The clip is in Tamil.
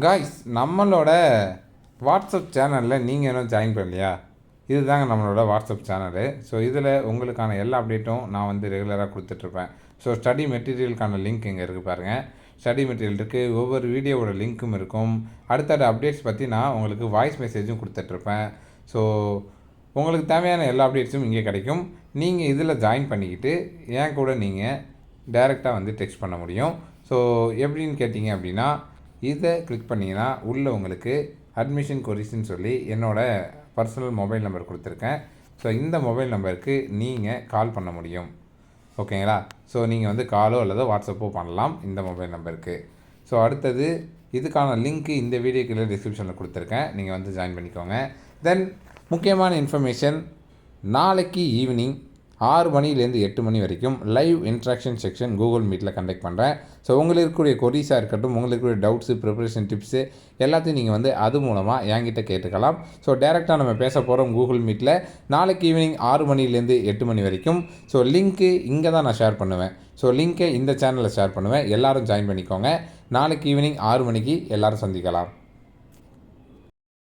காய்ஸ், நம்மளோட வாட்ஸ்அப் சேனலில் நீங்கள் இன்னும் ஜாயின் பண்ணலையா? இதுதாங்க நம்மளோட வாட்ஸ்அப் சேனலு. ஸோ இதில் உங்களுக்கான எல்லா அப்டேட்டும் நான் வந்து ரெகுலராக கொடுத்துட்ருப்பேன். ஸோ ஸ்டடி மெட்டீரியலுக்கான லிங்க் இங்கே இருக்குது பாருங்கள். ஸ்டடி மெட்டீரியல் இருக்குது, ஒவ்வொரு வீடியோவோட லிங்க்கும் இருக்கும். அடுத்தடுத்த அப்டேட்ஸ் பற்றி நான் உங்களுக்கு வாய்ஸ் மெசேஜும் கொடுத்துட்ருப்பேன். ஸோ உங்களுக்கு தேவையான எல்லா அப்டேட்ஸும் இங்கே கிடைக்கும். நீங்கள் இதில் ஜாயின் பண்ணிக்கிட்டு என் கூட நீங்கள் டைரெக்டாக வந்து டெக்ஸ்ட் பண்ண முடியும். ஸோ எப்படின்னு கேட்டிங்க அப்படின்னா, இதை கிளிக் பண்ணிங்கன்னா உள்ளே உங்களுக்கு அட்மிஷன் கொரிஸ்ன்னு சொல்லி என்னோடய பர்சனல் மொபைல் நம்பர் கொடுத்துருக்கேன். ஸோ இந்த மொபைல் நம்பருக்கு நீங்கள் கால் பண்ண முடியும். ஓகேங்களா? ஸோ நீங்கள் வந்து காலோ அல்லது வாட்ஸ்அப்போ பண்ணலாம் இந்த மொபைல் நம்பருக்கு. ஸோ அடுத்தது இதுக்கான லிங்க்கு இந்த வீடியோக்குள்ளே டிஸ்கிரிப்ஷனில் கொடுத்துருக்கேன். நீங்கள் வந்து ஜாயின் பண்ணிக்கோங்க. தென் முக்கியமான இன்ஃபர்மேஷன், நாளைக்கு ஈவினிங் 6 மணிலேருந்து 8 மணி வரைக்கும் லைவ் இன்ட்ராக்ஷன் செக்ஷன் கூகுள் மீட்டில் கண்டக்ட் பண்ணுறேன். ஸோ உங்களுக்கு இருக்கக்கூடிய கொரீஸாக இருக்கட்டும், உங்களுக்கு இருக்கக்கூடிய டவுட்ஸு, ப்ரிப்பரேஷன் டிப்ஸு எல்லாத்தையும் நீங்கள் வந்து அது மூலமாக என்கிட்ட கேட்டுக்கலாம். ஸோ டேரெக்டாக நம்ம பேச போகிறோம் கூகுள் மீட்டில் நாளைக்கு ஈவினிங் 6 மணிலேருந்து 8 மணி வரைக்கும். ஸோ லிங்க்கு இங்கே தான் நான் ஷேர் பண்ணுவேன். ஸோ லிங்க்கை இந்த சேனலில் ஷேர் பண்ணுவேன். எல்லோரும் ஜாயின் பண்ணிக்கோங்க. நாளைக்கு ஈவினிங் 6 மணிக்கு எல்லோரும் சந்திக்கலாம்.